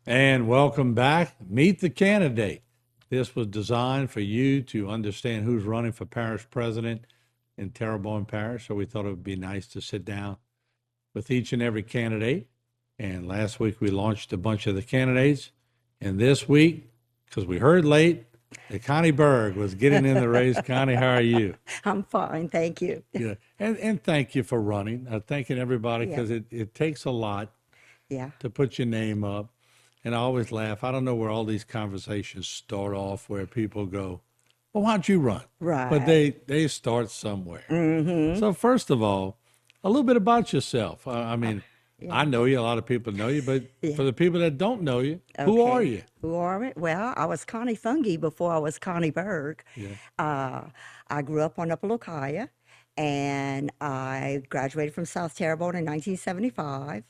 And welcome back. Meet the candidate. This was designed for you to understand who's running for parish president in Terrebonne Parish. So we thought it would be nice to sit down with each and every candidate. And last week we launched a bunch of the candidates. And this week, because we heard late, that Connie Bourg was getting in the race. Connie, how are you? I'm fine, thank you. Yeah. And thank you for running. Thanking everybody Yeah, because it takes a lot yeah, to put your name up. And I always laugh. I don't know where all these conversations start off where people go, well, why don't you run? But right. they start somewhere. Mm-hmm. So first of all, a little bit about yourself. I Uh, mean, yeah, I know you, a lot of people know you, but yeah. for the people that don't know you, who are Okay. you? Who are we? Well, I was Connie Fungi before I was Connie Berg. Yeah. Uh, I grew up on Upper Locaia, and I graduated from South Terrebonne in 1975.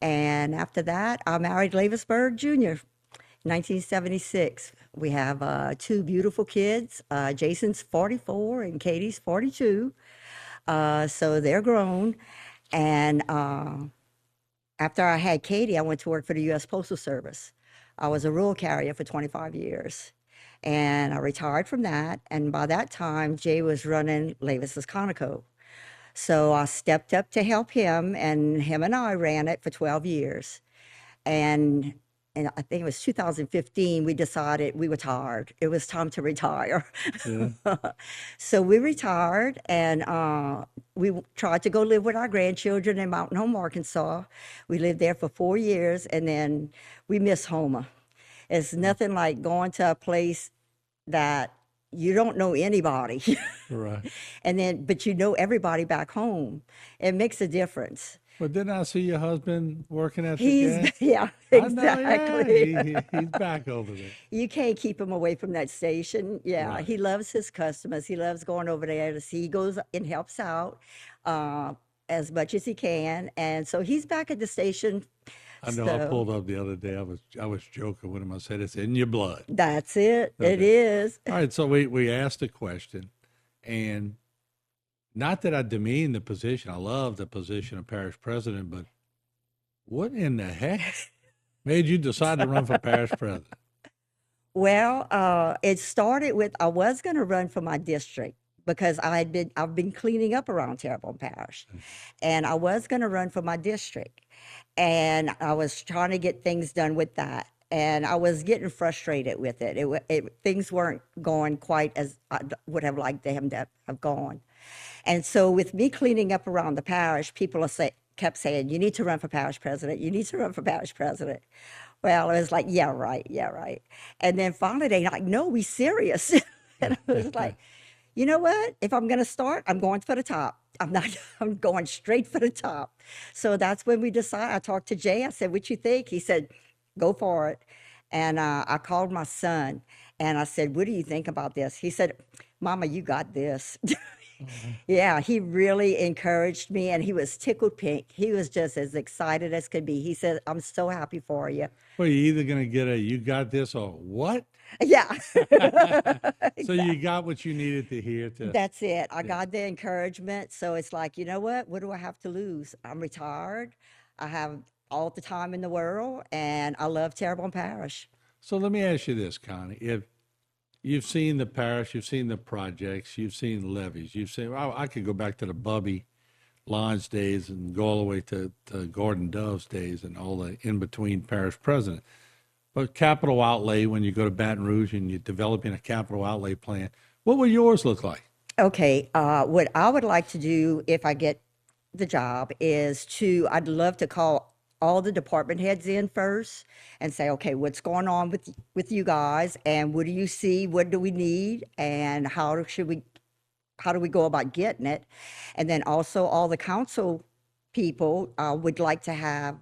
And after that, I married Levisberg Jr. 1976. We have two beautiful kids. Jason's 44 and Katie's 42. So they're grown. And after I had Katie, I went to work for the U.S. Postal Service. I was a rural carrier for 25 years. And I retired from that. And by that time, Jay was running Levis's Conoco. So I stepped up to help him, and him and I ran it for 12 years. And and I think it was 2015, we decided we were tired. It was time to retire. Yeah. So we retired, and tried to go live with our grandchildren in Mountain Home, Arkansas. We lived there for 4 years, and then we miss Houma. It's nothing like going to a place that you don't know anybody, Right. and then but you know everybody back home. It makes a difference. But didn't I see your husband working at the He's gas? yeah, I know, yeah. exactly. He's back over there. You can't keep him away from that station. Yeah, Right. he loves his customers. He loves going over there to see. He goes and helps out uh, as much as he can, and so he's back at the station. I know I So pulled up the other day. I was joking with him. I said, it's in your blood. that's it. It Okay. is. All right. So we asked a question, and not that I demean the position. I love the position of parish president, but what in the heck made you decide to run for parish president? Well, it started with I was going to run for my district because I've been cleaning up around Terrebonne Parish, and I was going to run for my district, and I was trying to get things done with that, and I was getting frustrated with it. Things weren't going quite as I would have liked them to have gone, and so with me cleaning up around the parish, people kept saying, "You need to run for parish president. You need to run for parish president." Well, I was like, "Yeah, right, yeah, right." And then finally, they like, "No, we serious." And I was like, "You know what? If I'm going to start, I'm going for the top. I'm not. I'm going straight for the top." So that's when we decided. I talked to Jay. I said, "What you think?" He said, "Go for it." And I called my son, and I said, "What do you think about this?" He said, "Mama, you got this." Yeah, he really encouraged me, and he was tickled pink. He was just as excited as could be. He said, "I'm so happy for you." Well, you're either going to get a you got this or what? Yeah, So you exactly. got what you needed to hear to, That's it. I yeah. got the encouragement. So it's like, you know what? What do I have to lose? I'm retired. I have all the time in the world, and I love Terrebonne Parish. So let me ask you this, Connie. If you've seen the parish, you've seen the projects, you've seen levees, you've seen, I could go back to the Bubby Lines days and go all the way to Gordon Dove's days and all the in between parish president. But capital outlay, when you go to Baton Rouge and you're developing a capital outlay plan, what would yours look like? Okay, what I would like to do if I get the job is I'd love to call all the department heads in first and say, okay, what's going on with you guys, and what do you see? What do we need? And how do we go about getting it? And then also all the council people would like to have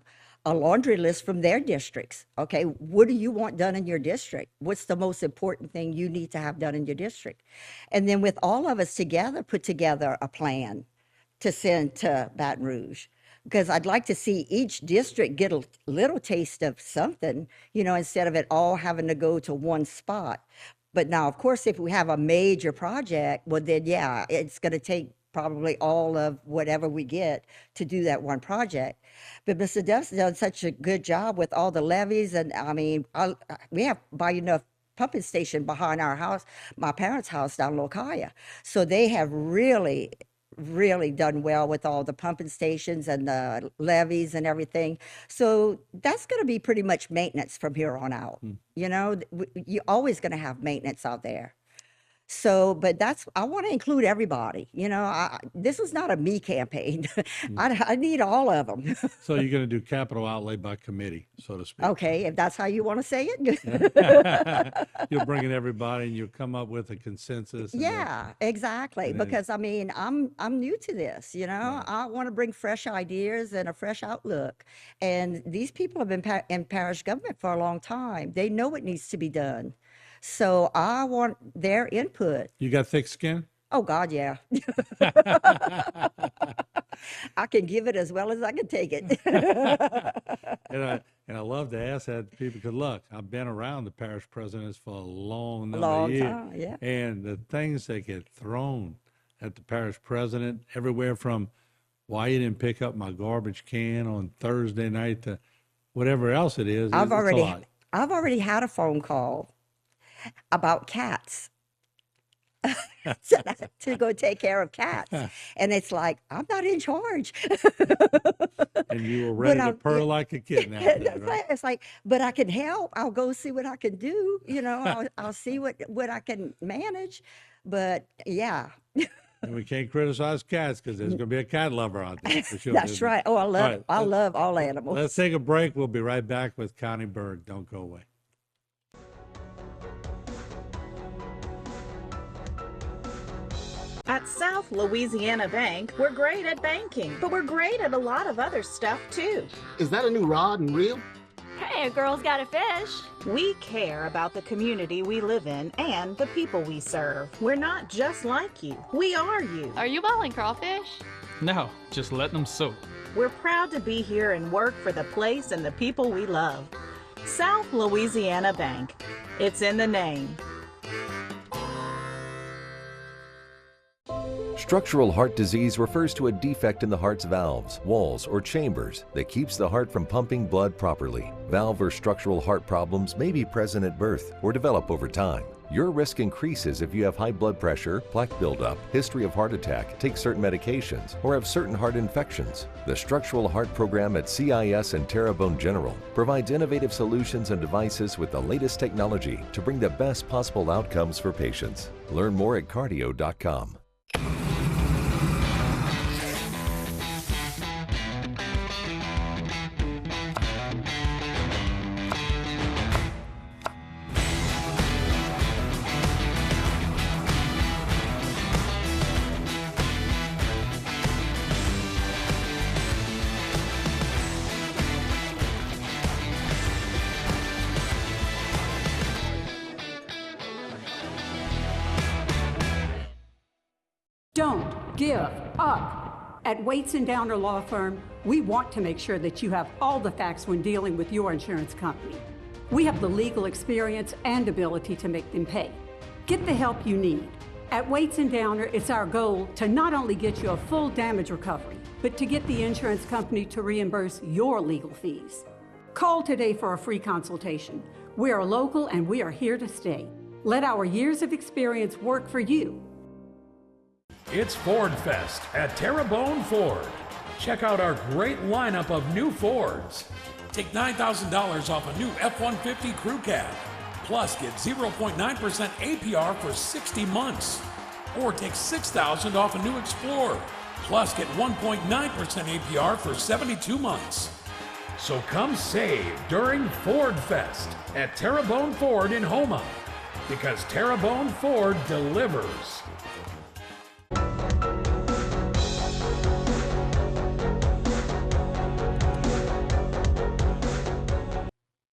a laundry list from their districts. Okay, what do you want done in your district? What's the most important thing you need to have done in your district? And then with all of us together, put together a plan to send to Baton Rouge. Because I'd like to see each district get a little taste of something, instead of it all having to go to one spot. But now, of course, if we have a major project, well, then yeah, it's going to take probably all of whatever we get to do that one project. But Mr. Duff's done such a good job with all the levees, and I mean, we have by enough pumping station behind our house, my parents' house down Locaya. So they have really done well with all the pumping stations and the levees and everything. So that's going to be pretty much maintenance from here on out. You know, you're always going to have maintenance out there. So, but I want to include everybody. You know, this is not a me campaign. I need all of them. So you're going to do capital outlay by committee, so to speak. Okay, if that's how you want to say it. You'll bring in everybody and you'll come up with a consensus. Yeah, exactly. and then- Because I mean, I'm new to this, you know. I want to bring fresh ideas and a fresh outlook. And these people have been in parish government for a long time. They know what needs to be done. So I want their input. You got thick skin? Oh God, yeah. I can give it as well as I can take it. And I love to ask that to people because look, I've been around the parish presidents for a long number Long of years. time, yeah. And the things that get thrown at the parish president, everywhere from why you didn't pick up my garbage can on Thursday night to whatever else it is. I've it's a already lot. had a phone call about cats. To go take care of cats. And it's like, I'm not in charge. And you were ready to purr like a kitten out there, right? It's like, but I can help. I'll go see what I can do. You know, I'll see what I can manage. But yeah, And we can't criticize cats because there's going to be a cat lover out there for sure. that's right. Oh, right, I love all animals. Let's take a break. We'll be right back with Connie Bourg. Don't go away. At South Louisiana Bank, we're great at banking, but we're great at a lot of other stuff too. Is that a new rod and reel? Hey, a girl's got a fish. We care about the community we live in and the people we serve. We're not just like you. We are you. Are you boiling crawfish? No, just letting them soak. We're proud to be here and work for the place and the people we love. South Louisiana Bank. It's in the name. Structural heart disease refers to a defect in the heart's valves, walls, or chambers that keeps the heart from pumping blood properly. Valve or structural heart problems may be present at birth or develop over time. Your risk increases if you have high blood pressure, plaque buildup, history of heart attack, take certain medications, or have certain heart infections. The Structural Heart Program at CIS and Terrebonne General provides innovative solutions and devices with the latest technology to bring the best possible outcomes for patients. Learn more at cardio.com. Don't give up. At Waits and Downer Law Firm, we want to make sure that you have all the facts when dealing with your insurance company. We have the legal experience and ability to make them pay. Get the help you need. At Waits and Downer, it's our goal to not only get you a full damage recovery, but to get the insurance company to reimburse your legal fees. Call today for a free consultation. We are local and we are here to stay. Let our years of experience work for you. It's Ford Fest at Terrebonne Ford. Check out our great lineup of new Fords. Take $9,000 off a new F-150 Crew Cab. Plus, get 0.9% APR for 60 months. Or take $6,000 off a new Explorer. Plus, get 1.9% APR for 72 months. So come save during Ford Fest at Terrebonne Ford in Houma. Because Terrebonne Ford delivers.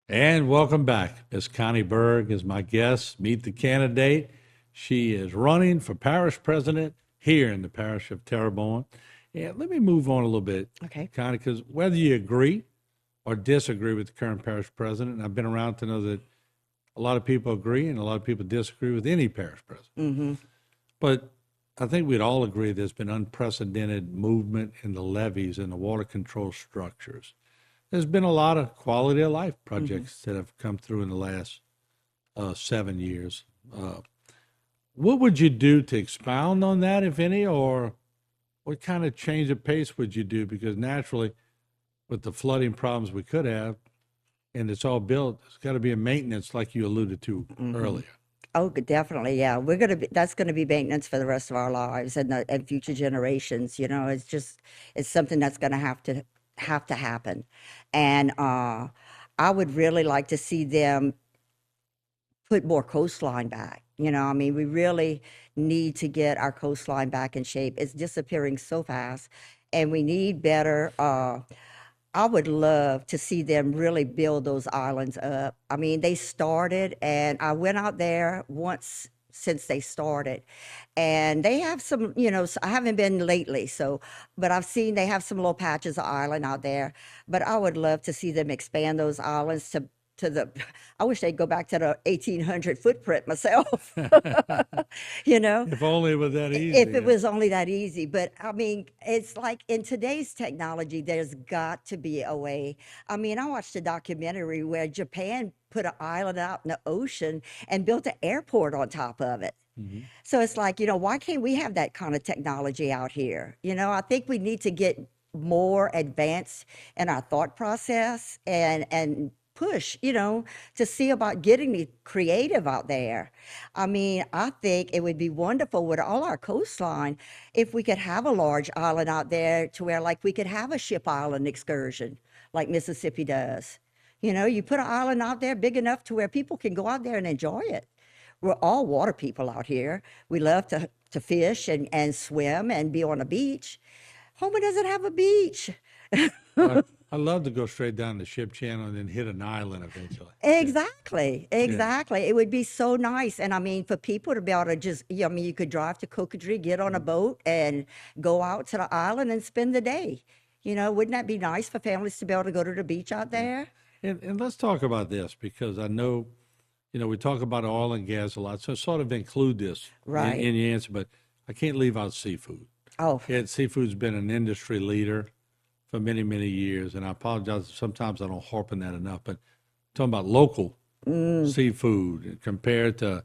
And welcome back. Ms. Connie Bourg is my guest. Meet the candidate. She is running for parish president here in the parish of Terrebonne. And let me move on a little bit, Okay. Connie, because whether you agree or disagree with the current parish president, and I've been around to know that a lot of people agree and a lot of people disagree with any parish president. But I think we'd all agree there's been unprecedented movement in the levees and the water control structures. There's been a lot of quality of life projects that have come through in the last 7 years. What would you do to expound on that, if any, or what kind of change of pace would you do? Because naturally, with the flooding problems we could have, and it's all built, there's got to be a maintenance like you alluded to earlier. Oh, definitely, yeah. That's gonna be maintenance for the rest of our lives and future generations. It's something that's gonna have to happen. And I would really like to see them put more coastline back. I mean, we really need to get our coastline back in shape. It's disappearing so fast, and we need better. I would love to see them really build those islands up. I mean, they started, and I went out there once since they started, and they have some, I haven't been lately, but I've seen they have some little patches of island out there. But I would love to see them expand those islands I wish they'd go back to the 1800 footprint myself. If only it was that easy. If it was only that easy. But I mean, it's like in today's technology, there's got to be a way. I mean, I watched a documentary where Japan put an island out in the ocean and built an airport on top of it. So it's like, why can't we have that kind of technology out here? I think we need to get more advanced in our thought process and push, to see about getting the creative out there. I mean, I think it would be wonderful with all our coastline if we could have a large island out there to where like we could have a ship island excursion like Mississippi does. You put an island out there big enough to where people can go out there and enjoy it. We're all water people out here. We love to fish and swim and be on a beach. Houma doesn't have a beach. I'd love to go straight down the ship channel and then hit an island eventually. Exactly. It would be so nice. And I mean, for people to be able to just, you could drive to Cocodrie, get on a boat and go out to the island and spend the day. Wouldn't that be nice for families to be able to go to the beach out there? And let's talk about this, because I know, we talk about oil and gas a lot, so sort of include this Right. in your answer, but I can't leave out seafood. Oh, Seafood's been an industry leader for many, many years, and I apologize if sometimes I don't harp on that enough, but talking about local seafood compared to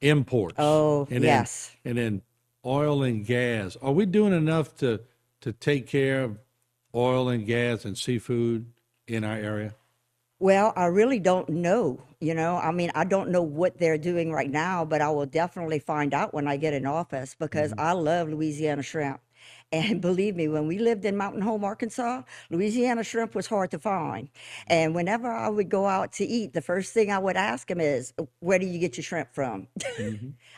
imports. Oh, and yes. Then oil and gas. Are we doing enough to take care of oil and gas and seafood in our area? Well, I really don't know. I mean, I don't know what they're doing right now, but I will definitely find out when I get in office because I love Louisiana shrimp. And believe me, when we lived in Mountain Home, Arkansas, Louisiana shrimp was hard to find. And whenever I would go out to eat, the first thing I would ask them is, where do you get your shrimp from?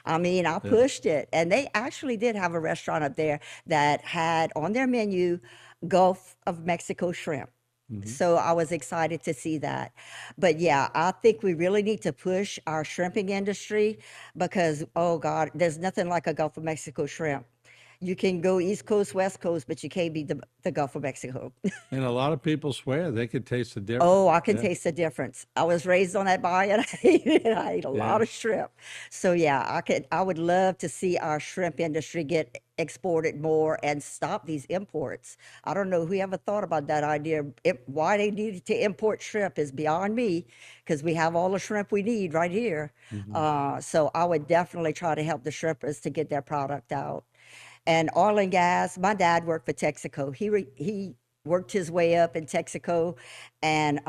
I mean, I pushed it. And they actually did have a restaurant up there that had on their menu Gulf of Mexico shrimp. So I was excited to see that. But yeah, I think we really need to push our shrimping industry because, oh God, there's nothing like a Gulf of Mexico shrimp. You can go East Coast, West Coast, but you can't beat the Gulf of Mexico. And a lot of people swear they could taste the difference. Oh, I can taste the difference. I was raised on that bayou, and I ate a lot of shrimp. So yeah, I would love to see our shrimp industry get exported more and stop these imports. I don't know who ever thought about that idea. Why they needed to import shrimp is beyond me, because we have all the shrimp we need right here. So I would definitely try to help the shrimpers to get their product out. And oil and gas, my dad worked for Texaco. He worked his way up in Texaco. And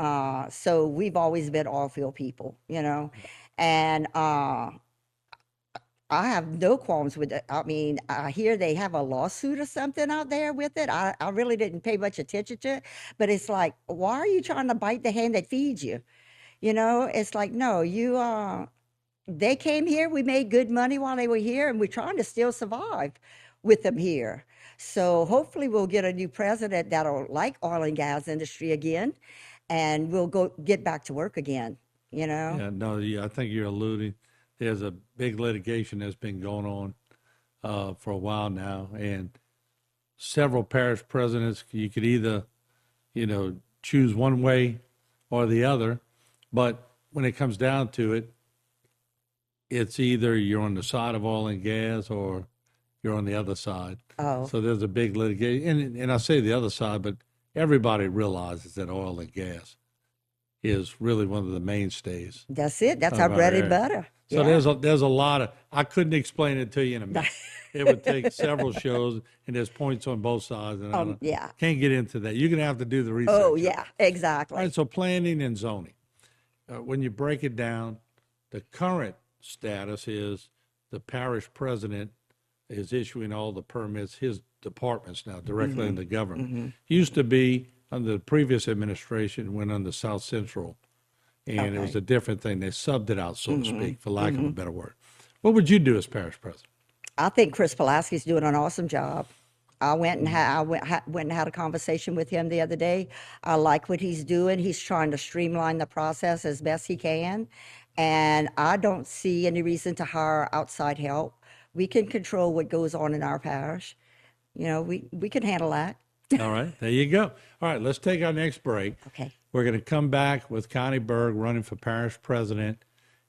so we've always been oil field people, And I have no qualms with it. I mean, I hear they have a lawsuit or something out there with it. I really didn't pay much attention to it. But it's like, why are you trying to bite the hand that feeds you? It's like, no, they came here. We made good money while they were here. And we're trying to still survive with them here. So hopefully we'll get a new president that'll like oil and gas industry again, and we'll get back to work again, Yeah, no, I think you're alluding. There's a big litigation that's been going on for a while now, and several parish presidents, you could either, choose one way or the other, but when it comes down to it, it's either you're on the side of oil and gas or you're on the other side. Oh. So there's a big litigation. And I say the other side, but everybody realizes that oil and gas is really one of the mainstays. That's it. That's of our bread area. and butter. So Yeah. there's a lot of, I couldn't explain it to you in a minute. It would take several shows, and there's points on both sides, and I yeah. can't get into that. You're going to have to do the research. Oh, yeah, exactly. All right, so planning and zoning. When you break it down, the current status is the parish president is issuing all the permits, his departments now, directly in the government. Used to be under the previous administration, went under South Central, and it was a different thing. They subbed it out, so to speak, for lack of a better word. What would you do as parish president? I think Chris Pulaski's doing an awesome job. I went and had a conversation with him the other day. I like what he's doing. He's trying to streamline the process as best he can. And I don't see any reason to hire outside help. We can control what goes on in our parish. You know, we can handle that. All right, there you go. All right, let's take our next break. Okay. We're going to come back with Connie Bourg running for parish president.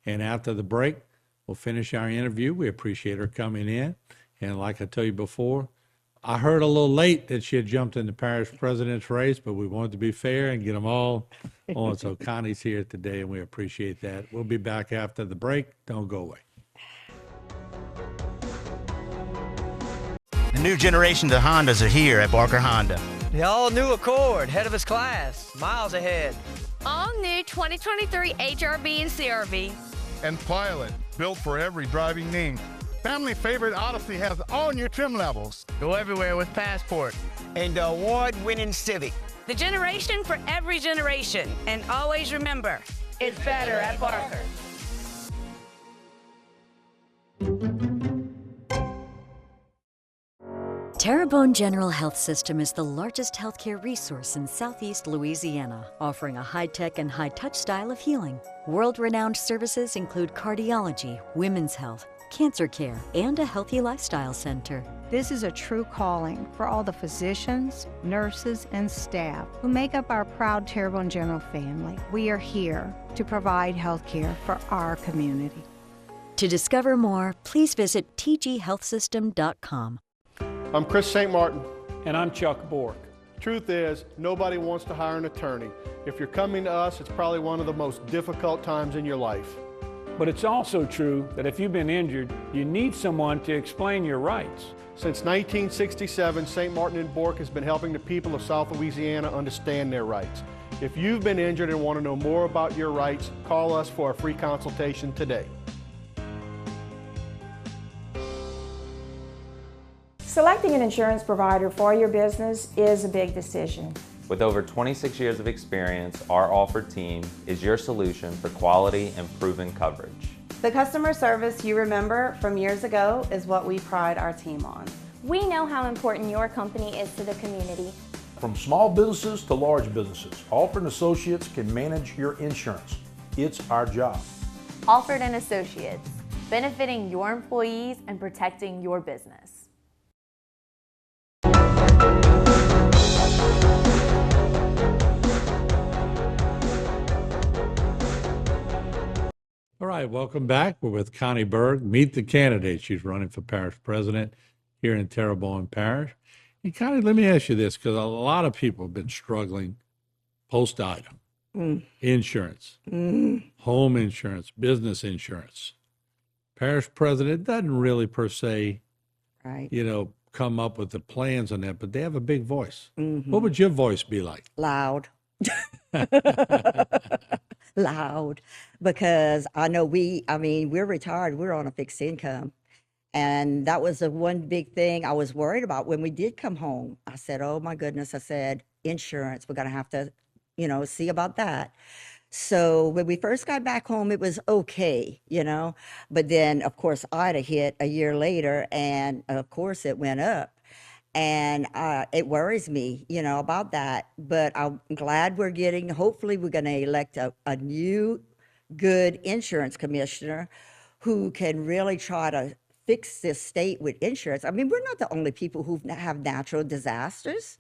And after the break, we'll finish our interview. We appreciate her coming in. And like I told you before, I heard a little late that she had jumped in the parish president's race, but we wanted to be fair and get them all on. So Connie's here today, and we appreciate that. We'll be back after the break. Don't go away. The new generation of Hondas are here at Barker Honda. The all-new Accord, head of its class, miles ahead. All new 2023 HRV and CRV. And Pilot, built for every driving need. Family favorite Odyssey has all new trim levels. Go everywhere with Passport. And the award-winning Civic. The generation for every generation. And always remember, it's better at Barker. Terrebonne General Health System is the largest healthcare resource in Southeast Louisiana, offering a high-tech and high-touch style of healing. World-renowned services include cardiology, women's health, cancer care, and a healthy lifestyle center. This is a true calling for all the physicians, nurses, and staff who make up our proud Terrebonne General family. We are here to provide health care for our community. To discover more, please visit tghealthsystem.com. I'm Chris St. Martin. And I'm Chuck Bork. Truth is, nobody wants to hire an attorney. If you're coming to us, it's probably one of the most difficult times in your life. But it's also true that if you've been injured, you need someone to explain your rights. Since 1967, St. Martin and Bork has been helping the people of South Louisiana understand their rights. If you've been injured and want to know more about your rights, call us for a free consultation today. Selecting an insurance provider for your business is a big decision. With over 26 years of experience, our Alford team is your solution for quality and proven coverage. The customer service you remember from years ago is what we pride our team on. We know how important your company is to the community. From small businesses to large businesses, Alford Associates can manage your insurance. It's our job. Alford Associates, benefiting your employees and protecting your business. All right, welcome back. We're with Connie Bourg. Meet the candidate. She's running for parish president here in Terrebonne Parish. And Connie, let me ask you this, because a lot of people have been struggling post-item, insurance, home insurance, business insurance. Parish president doesn't really per se, come up with the plans on that, but they have a big voice. What would your voice be like? Loud. Loud, because I know we're retired, we're on a fixed income. And that was the one big thing I was worried about when we did come home. I said, oh my goodness, I said, insurance, we're gonna have to, see about that. So when we first got back home, it was okay, but then of course Ida hit a year later, and of course it went up. And it worries me, about that. But I'm glad hopefully we're going to elect a new good insurance commissioner who can really try to fix this state with insurance. I mean, we're not the only people who have natural disasters.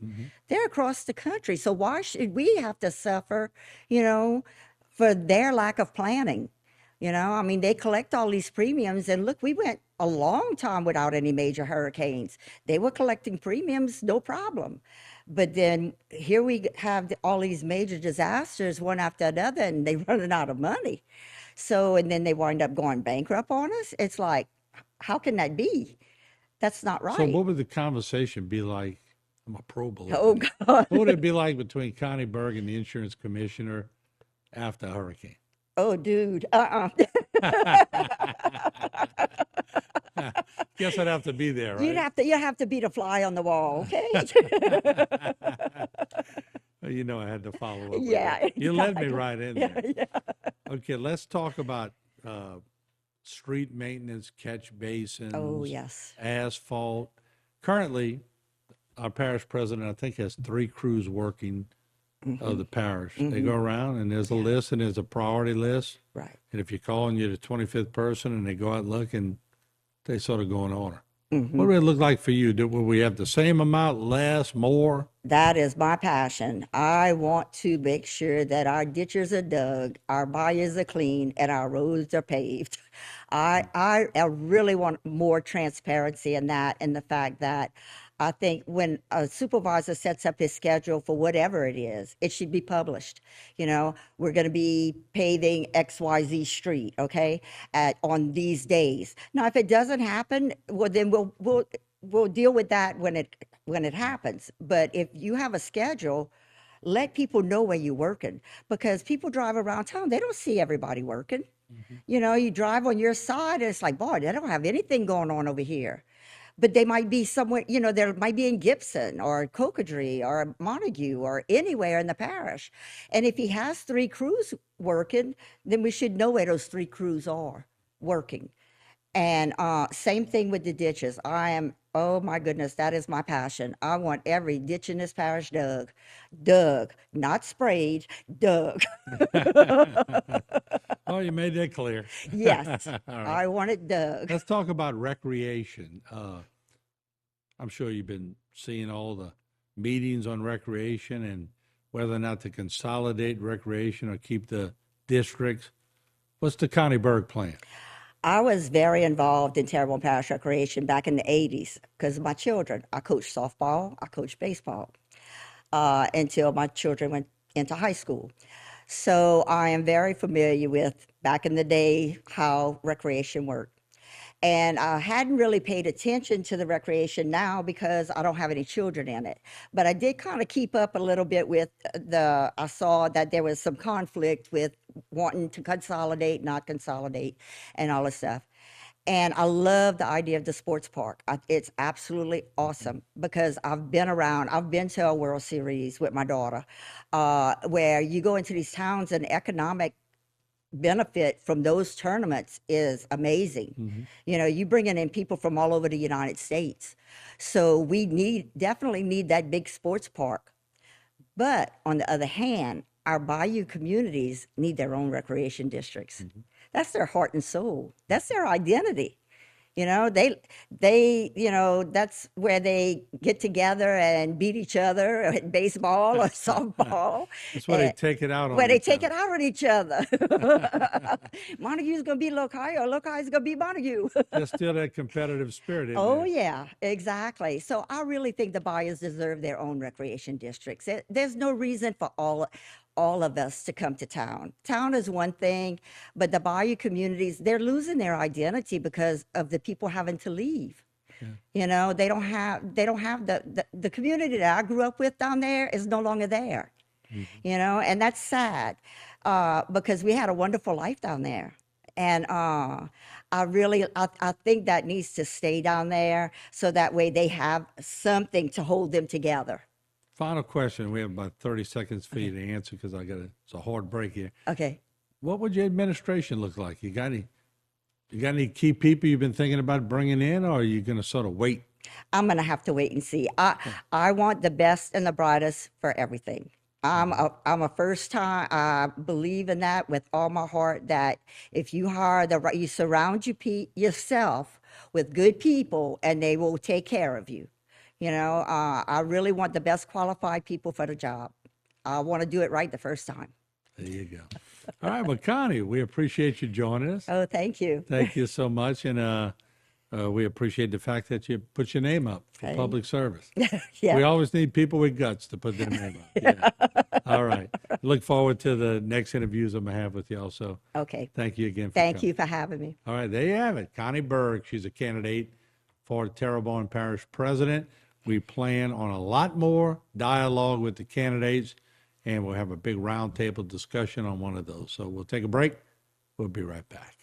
They're across the country. So why should we have to suffer, for their lack of planning? They collect all these premiums. And look, we went a long time without any major hurricanes. They were collecting premiums, no problem. But then here we have all these major disasters one after another, and they running out of money. So, and then they wind up going bankrupt on us. It's like, how can that be? That's not right. So what would the conversation be like? I'm a pro believer. Oh, God. What would it be like between Connie Bourg and the insurance commissioner after a hurricane? Oh, dude. Guess I'd have to be there, right? You have to be the fly on the wall, okay? You know I had to follow up with Yeah, that. You led me exactly. right in Yeah, there. yeah. Okay, let's talk about street maintenance, catch basins. Oh, yes. Asphalt. Currently, our parish president, I think, has 3 crews working of the parish. They go around and there's a list and there's a priority list. Right. And if you call and you're the 25th person and they go out and look and they sort of go in order. What would it look like for you? Will we have the same amount, less, more? That is my passion. I want to make sure that our ditches are dug, our bayous are clean, and our roads are paved. I really want more transparency in that, and the fact that I think when a supervisor sets up his schedule for whatever it is, it should be published. You know, we're going to be paving XYZ street, okay, on these days. Now, if it doesn't happen, well, then we'll deal with that when it happens. But if you have a schedule, let people know where you're working, because people drive around town, they don't see everybody working. You know, you drive on your side, and it's like, boy, they don't have anything going on over here. But they might be somewhere, you know, they might be in Gibson or Cocodrie or Montague or anywhere in the parish. And if he has 3 crews working, then we should know where those 3 crews are working. And same thing with the ditches. Oh my goodness, that is my passion. I want every ditch in this parish dug, not sprayed, dug. Oh, you made that clear. Yes, All right. I want it dug. Let's talk about recreation. I'm sure you've been seeing all the meetings on recreation and whether or not to consolidate recreation or keep the districts. What's the Connie Bourg plan? I was very involved in Terrebonne Parish Recreation back in the 80s because my children, I coached softball, I coached baseball until my children went into high school. So I am very familiar with, back in the day, how recreation worked. And I hadn't really paid attention to the recreation now because I don't have any children in it. But I did kind of keep up a little bit with I saw that there was some conflict with wanting to consolidate, not consolidate, and all this stuff. And I love the idea of the sports park. It's absolutely awesome because I've been to a World Series with my daughter, where you go into these towns and economic benefit from those tournaments is amazing. You know, you bringing in people from all over the United States. So we definitely need that big sports park. But on the other hand, our bayou communities need their own recreation districts. That's their heart and soul. That's their identity. You know, you know, that's where they get together and beat each other at baseball or softball. That's where they take it out on Where they each take other. it out on each other. Montague's going to be Lokai, or Lokai's going to be Montague. There's still that competitive spirit in Oh, there. yeah, exactly. So I really think the bayous deserve their own recreation districts. There's no reason for all of us to come to town. Town is one thing, but the bayou communities, they're losing their identity because of the people having to leave. You know, they don't have the community that I grew up with down there is no longer there. You know, and that's sad because we had a wonderful life down there. And I think that needs to stay down there so that way they have something to hold them together. Final question. We have about 30 seconds for you to answer because it's a hard break here. Okay. What would your administration look like? You got any key people you've been thinking about bringing in, or are you going to sort of wait? I'm going to have to wait and see. I want the best and the brightest for everything. I'm a first time. I believe in that with all my heart, that if you you surround yourself with good people and they will take care of you. You know, I really want the best qualified people for the job. I want to do it right the first time. There you go. All right, well, Connie, we appreciate you joining us. Oh, thank you. Thank you so much. And we appreciate the fact that you put your name up for Hey. public service. Yeah. We always need people with guts to put their name up. Yeah. All right. Look forward to the next interviews I'm going to have with you also. Okay. Thank you again for Thank coming. you for having me. All right, there you have it. Connie Bourg, she's a candidate for Terrebonne Parish president. We plan on a lot more dialogue with the candidates, and we'll have a big roundtable discussion on one of those. So we'll take a break. We'll be right back.